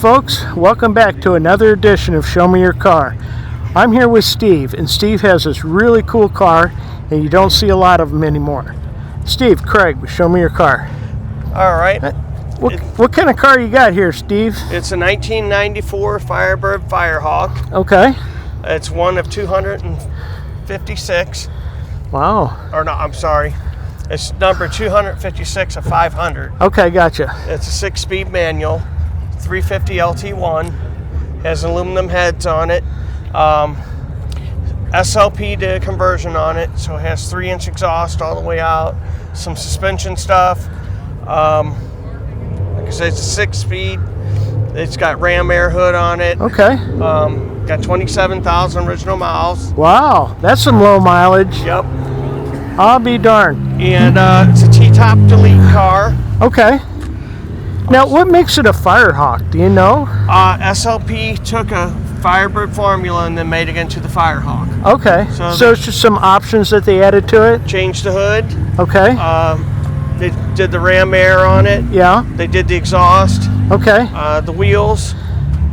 folks, welcome back to another edition of Show Me Your Car. I'm here with Steve, and Steve has this really cool car, and you don't see a lot of them anymore. Steve, Craig, Show Me Your Car. All right. What kind of car you got here, Steve? It's a 1994 Firebird Firehawk. Okay. It's one of 256. Wow. Or no, I'm sorry. It's number 256 of 500. Okay, gotcha. It's a 6-speed manual, 350 LT1. Has aluminum heads on it. SLP did a conversion on it, so it has 3-inch exhaust all the way out. Some suspension stuff. Like I said, it's a 6-speed. It's got Ram air hood on it. Okay. Got 27,000 original miles. Wow, that's some low mileage. Yep. I'll be darned. And it's a T-top delete car. Okay. Now, what makes it a Firehawk? Do you know? SLP took a Firebird Formula and then made it into the Firehawk. Okay. So it's just some options that they added to it? Changed the hood. Okay. They did the Ram air on it. Yeah. They did the exhaust. Okay. The wheels.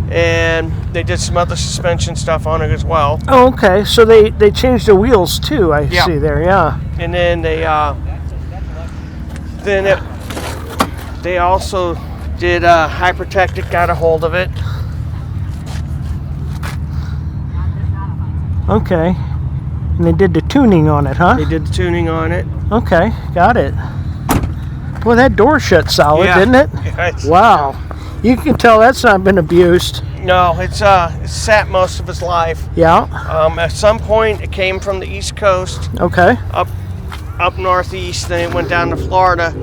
And they did some other suspension stuff on it as well. Oh, okay. So they changed the wheels too, I see there, yeah. And then they also did High Protected, got a hold of it. Okay. And they did the tuning on it, huh? They did the tuning on it. Okay, got it. Boy, that door shut solid, didn't it? Wow. You can tell that's not been abused. No, it's sat most of its life. Yeah. At some point, it came from the East Coast. Okay. Up northeast, then it went down to Florida,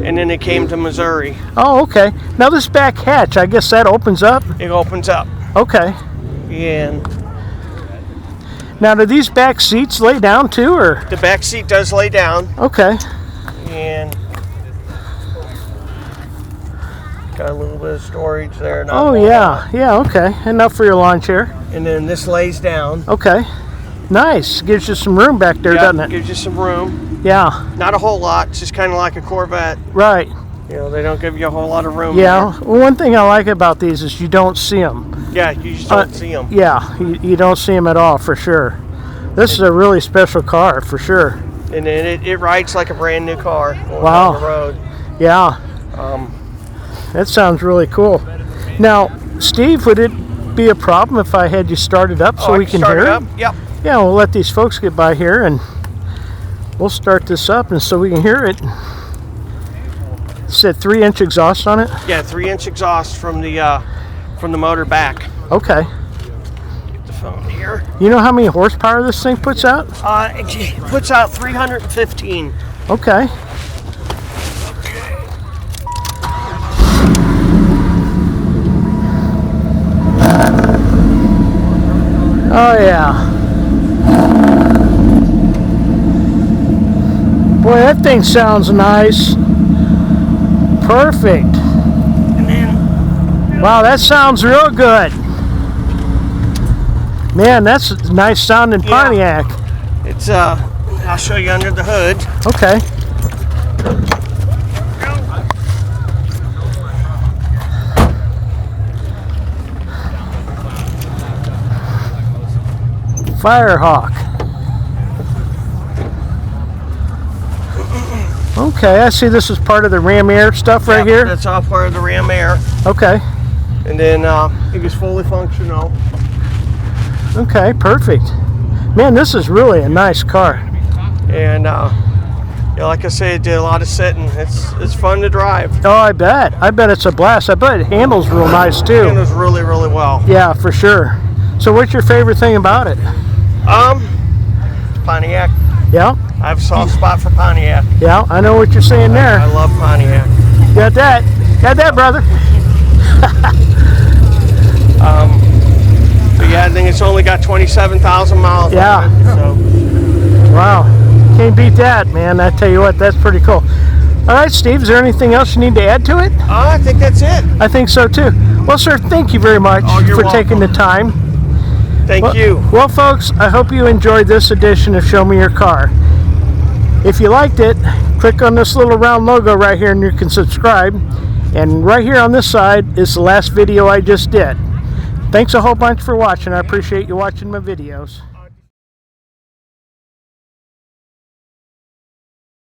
and then it came to Missouri. Oh, okay. Now this back hatch, I guess that opens up? It opens up. Okay. And now, do these back seats lay down too, or? The back seat does lay down. Okay. And got a little bit of storage there. Oh, yeah. Yeah, okay. Enough for your lawn chair. And then this lays down. Okay. Nice. Gives you some room back there, doesn't it? Gives you some room. Yeah. Not a whole lot. It's just kind of like a Corvette. Right. You know, they don't give you a whole lot of room. Yeah. Well, one thing I like about these is you don't see them. Yeah, you just don't see them. Yeah, you don't see them at all, for sure. This is a really special car, for sure. And then it rides like a brand new car going wow. down the road. Yeah. That sounds really cool. Now, Steve, would it be a problem if I had you start it up so we can hear it? Yep. Yeah, we'll let these folks get by here and we'll start this up and so we can hear it. It said 3-inch exhaust on it? Yeah, 3-inch exhaust from the motor back. Okay. Get the phone here. You know how many horsepower this thing puts out? It puts out 315. Okay. Oh yeah. Boy, that thing sounds nice. Perfect. And then, wow, that sounds real good. Man, that's a nice sounding Pontiac. It's I'll show you under the hood. Okay. Firehawk. Okay, I see this is part of the Ram air stuff right here. That's all part of the Ram air. Okay. And then it was fully functional. Okay, perfect. Man, this is really a nice car. And yeah, like I say, it did a lot of sitting. It's fun to drive. Oh, I bet. I bet it's a blast. I bet it handles real nice too. It handles really, really well. Yeah, for sure. So what's your favorite thing about it? Pontiac. Yeah. I have a soft spot for Pontiac. Yeah, I know what you're saying there. I love Pontiac. Got that. Got that, brother. But yeah, I think it's only got 27,000 miles yeah. on it. So. Wow. Can't beat that, man. I tell you what, that's pretty cool. All right, Steve, is there anything else you need to add to it? I think that's it. I think so, too. Well, sir, thank you very much for taking the time. Thank you. Well, folks, I hope you enjoyed this edition of Show Me Your Car. If you liked it, click on this little round logo right here and you can subscribe. And right here on this side is the last video I just did. Thanks a whole bunch for watching. I appreciate you watching my videos.